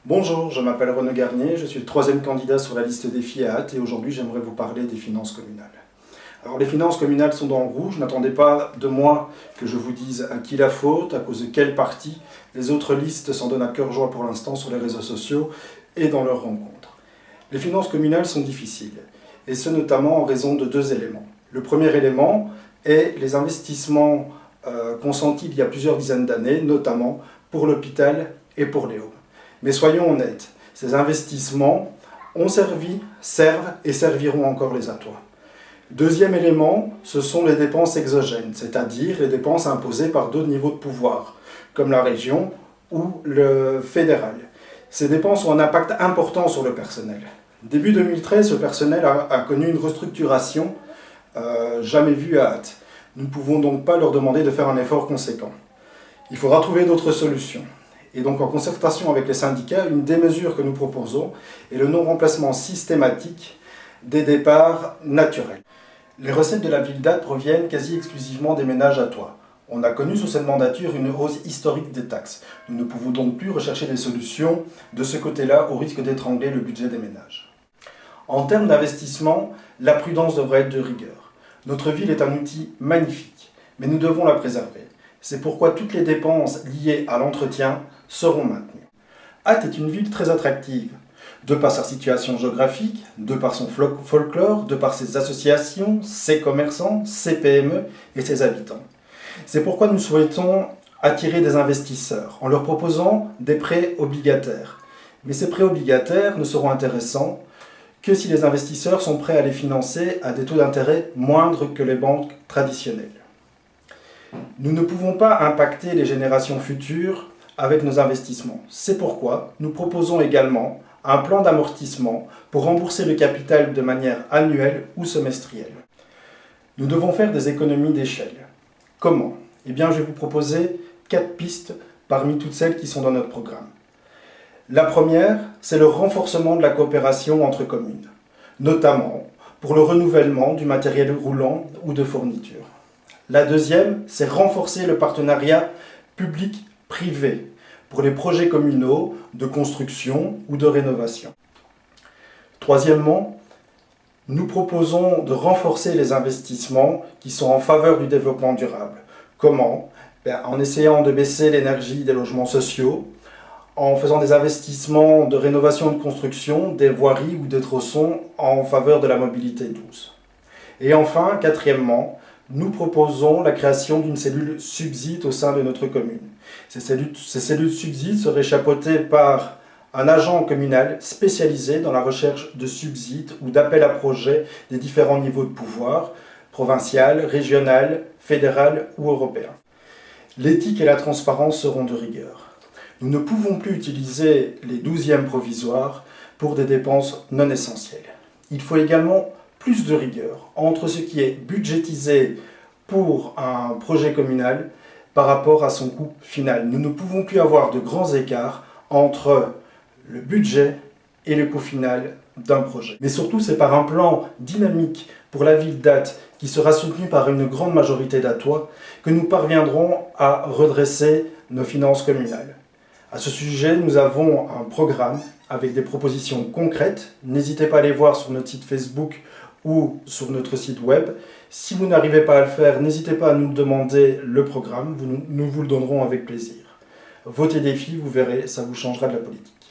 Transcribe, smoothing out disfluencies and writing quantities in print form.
Bonjour, je m'appelle Renaud Garnier, je suis le troisième candidat sur la liste des FIAT et aujourd'hui j'aimerais vous parler des finances communales. Alors les finances communales sont dans le rouge, n'attendez pas de moi que je vous dise à qui la faute, à cause de quel parti. Les autres listes s'en donnent à cœur joie pour l'instant sur les réseaux sociaux et dans leurs rencontres. Les finances communales sont difficiles, et ce notamment en raison de deux éléments. Le premier élément est les investissements consentis il y a plusieurs dizaines d'années, notamment pour l'hôpital et pour les Hauts. Mais soyons honnêtes, ces investissements ont servi, servent et serviront encore les Atois. Deuxième élément, ce sont les dépenses exogènes, c'est-à-dire les dépenses imposées par d'autres niveaux de pouvoir, comme la région ou le fédéral. Ces dépenses ont un impact important sur le personnel. Début 2013, ce personnel a connu une restructuration jamais vue à hâte. Nous ne pouvons donc pas leur demander de faire un effort conséquent. Il faudra trouver d'autres solutions. Et donc en concertation avec les syndicats, une des mesures que nous proposons est le non-remplacement systématique des départs naturels. Les recettes de la ville d'Ath proviennent quasi exclusivement des ménages atois. On a connu sous cette mandature une hausse historique des taxes. Nous ne pouvons donc plus rechercher des solutions de ce côté-là au risque d'étrangler le budget des ménages. En termes d'investissement, la prudence devrait être de rigueur. Notre ville est un outil magnifique, mais nous devons la préserver. C'est pourquoi toutes les dépenses liées à l'entretien seront maintenues. Ath est une ville très attractive, de par sa situation géographique, de par son folklore, de par ses associations, ses commerçants, ses PME et ses habitants. C'est pourquoi nous souhaitons attirer des investisseurs en leur proposant des prêts obligataires. Mais ces prêts obligataires ne seront intéressants que si les investisseurs sont prêts à les financer à des taux d'intérêt moindres que les banques traditionnelles. Nous ne pouvons pas impacter les générations futures avec nos investissements. C'est pourquoi nous proposons également un plan d'amortissement pour rembourser le capital de manière annuelle ou semestrielle. Nous devons faire des économies d'échelle. Comment? Eh bien, je vais vous proposer 4 pistes parmi toutes celles qui sont dans notre programme. La première, c'est le renforcement de la coopération entre communes, notamment pour le renouvellement du matériel roulant ou de fourniture. La deuxième, c'est renforcer le partenariat public-privé pour les projets communaux de construction ou de rénovation. Troisièmement, nous proposons de renforcer les investissements qui sont en faveur du développement durable. Comment? En essayant de baisser l'énergie des logements sociaux, en faisant des investissements de rénovation et de construction, des voiries ou des tronçons en faveur de la mobilité douce. Et enfin, quatrièmement, nous proposons la création d'une cellule subside au sein de notre commune. Ces cellules subsides seraient chapeautées par un agent communal spécialisé dans la recherche de subsides ou d'appels à projets des différents niveaux de pouvoir, provincial, régional, fédéral ou européen. L'éthique et la transparence seront de rigueur. Nous ne pouvons plus utiliser les 12e provisoires pour des dépenses non essentielles. Il faut également plus de rigueur entre ce qui est budgétisé pour un projet communal par rapport à son coût final. Nous ne pouvons plus avoir de grands écarts entre le budget et le coût final d'un projet. Mais surtout, c'est par un plan dynamique pour la ville d'Ath qui sera soutenu par une grande majorité d'Athois que nous parviendrons à redresser nos finances communales. À ce sujet, nous avons un programme avec des propositions concrètes. N'hésitez pas à les voir sur notre site Facebook ou sur notre site web. Si vous n'arrivez pas à le faire, n'hésitez pas à nous demander le programme, nous vous le donnerons avec plaisir. Votez défi, vous verrez, ça vous changera de la politique.